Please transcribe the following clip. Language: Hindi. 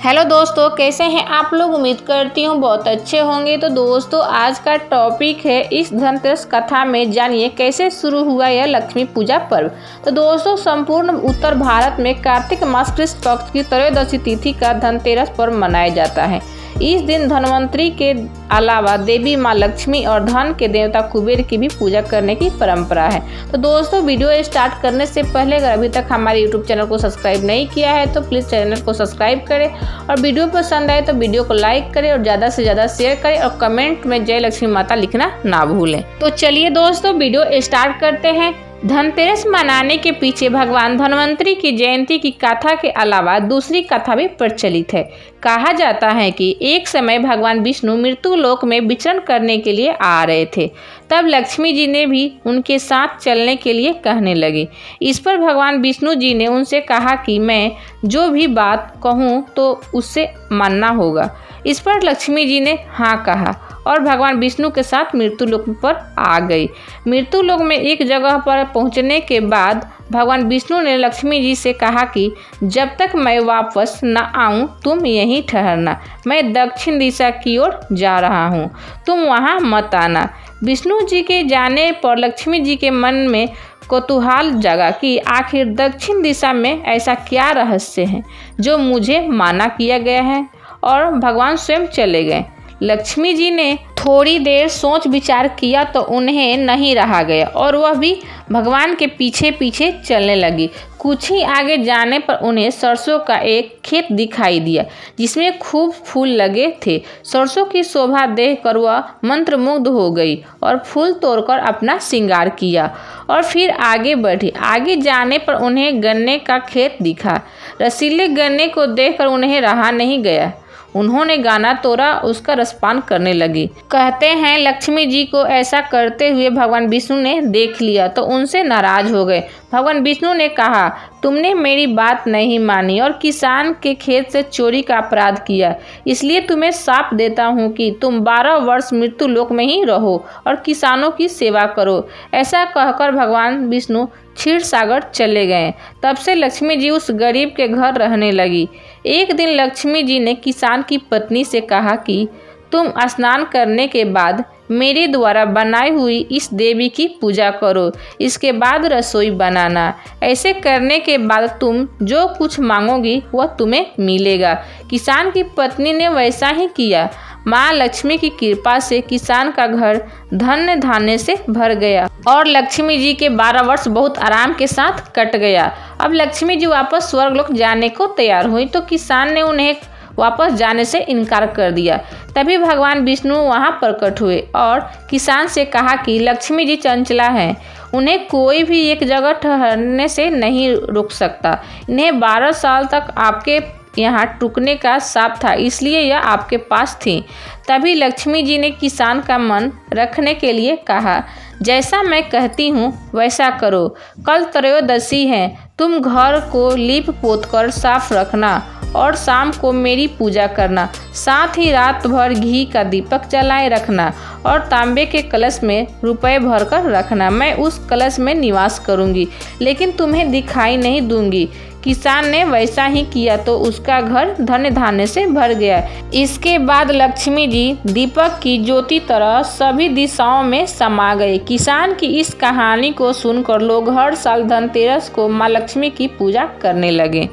हेलो दोस्तों, कैसे हैं आप लोग। उम्मीद करती हूँ बहुत अच्छे होंगे। तो दोस्तों, आज का टॉपिक है इस धनतेरस कथा में जानिए कैसे शुरू हुआ यह लक्ष्मी पूजा पर्व। तो दोस्तों, संपूर्ण उत्तर भारत में कार्तिक मास कृष्ण पक्ष की त्रयोदशी तिथि का धनतेरस पर्व मनाया जाता है। इस दिन धनवंतरी के अलावा देवी माँ लक्ष्मी और धन के देवता कुबेर की भी पूजा करने की परंपरा है। तो दोस्तों, वीडियो स्टार्ट करने से पहले अगर अभी तक हमारे यूट्यूब चैनल को सब्सक्राइब नहीं किया है तो प्लीज़ चैनल को सब्सक्राइब करें और वीडियो पसंद आए तो वीडियो को लाइक करें और ज़्यादा से ज़्यादा शेयर करें और कमेंट में जय लक्ष्मी माता लिखना ना भूलें। तो चलिए दोस्तों, वीडियो स्टार्ट करते हैं। धनतेरस मनाने के पीछे भगवान धन्वंतरी की जयंती की कथा के अलावा दूसरी कथा भी प्रचलित है। कहा जाता है कि एक समय भगवान विष्णु मृत्यु लोक में विचरण करने के लिए आ रहे थे। तब लक्ष्मी जी ने भी उनके साथ चलने के लिए कहने लगे। इस पर भगवान विष्णु जी ने उनसे कहा कि मैं जो भी बात कहूँ तो उससे मानना होगा। इस पर लक्ष्मी जी ने हाँ कहा और भगवान विष्णु के साथ मृत्यु लोक पर आ गई। मृत्यु लोक में एक जगह पर पहुंचने के बाद भगवान विष्णु ने लक्ष्मी जी से कहा कि जब तक मैं वापस न आऊं तुम यहीं ठहरना। मैं दक्षिण दिशा की ओर जा रहा हूं, तुम वहां मत आना। विष्णु जी के जाने पर लक्ष्मी जी के मन में कौतूहल जगा कि आखिर दक्षिण दिशा में ऐसा क्या रहस्य है जो मुझे माना किया गया है, और भगवान स्वयं चले गए। लक्ष्मी जी ने थोड़ी देर सोच विचार किया तो उन्हें नहीं रहा गया और वह भी भगवान के पीछे पीछे चलने लगी। कुछ ही आगे जाने पर उन्हें सरसों का एक खेत दिखाई दिया जिसमें खूब फूल लगे थे। सरसों की शोभा देखकर वह मंत्रमुग्ध हो गई और फूल तोड़कर अपना श्रृंगार किया और फिर आगे बढ़ी। आगे जाने पर उन्हें गन्ने का खेत दिखा। रसीले गन्ने को देखकर उन्हें रहा नहीं गया। उन्होंने गाना तोड़ा, उसका रसपान करने लगी। कहते हैं लक्ष्मी जी को ऐसा करते हुए भगवान विष्णु ने देख लिया तो उनसे नाराज हो गए। भगवान विष्णु ने कहा, तुमने मेरी बात नहीं मानी और किसान के खेत से चोरी का अपराध किया, इसलिए तुम्हें शाप देता हूँ कि तुम 12 वर्ष मृत्यु लोक में ही रहो और किसानों की सेवा करो। ऐसा कहकर भगवान विष्णु क्षीर सागर चले गए। तब से लक्ष्मी जी उस गरीब के घर रहने लगी। एक दिन लक्ष्मी जी ने किसान की पत्नी से कहा कि तुम स्नान करने के बाद मेरे द्वारा बनाई हुई इस देवी की पूजा करो, इसके बाद रसोई बनाना। ऐसे करने के बाद तुम जो कुछ मांगोगी वह तुम्हें मिलेगा। किसान की पत्नी ने वैसा ही किया। माँ लक्ष्मी की कृपा से किसान का घर धन्य धान्य से भर गया और लक्ष्मी जी के 12 वर्ष बहुत आराम के साथ कट गया। अब लक्ष्मी जी वापस स्वर्गलोक जाने को तैयार हुई तो किसान ने उन्हें वापस जाने से इनकार कर दिया। तभी भगवान विष्णु वहां प्रकट हुए और किसान से कहा कि लक्ष्मी जी चंचला हैं, उन्हें कोई भी एक जगह ठहरने से नहीं रोक सकता। इन्हें 12 साल तक आपके यहाँ टुकने का शाप था, इसलिए यह आपके पास थी। तभी लक्ष्मी जी ने किसान का मन रखने के लिए कहा, जैसा मैं कहती हूँ वैसा करो। कल त्रयोदशी है, तुम घर को लीप पोत कर साफ रखना और शाम को मेरी पूजा करना। साथ ही रात भर घी का दीपक जलाए रखना और तांबे के कलश में रुपए भर कर रखना। मैं उस कलश में निवास करूंगी लेकिन तुम्हें दिखाई नहीं दूंगी। किसान ने वैसा ही किया तो उसका घर धन्य धान्य से भर गया। इसके बाद लक्ष्मी जी दीपक की ज्योति तरह सभी दिशाओं में समा गए। किसान की इस कहानी को सुनकर लोग हर साल धनतेरस को माँ लक्ष्मी की पूजा करने लगे।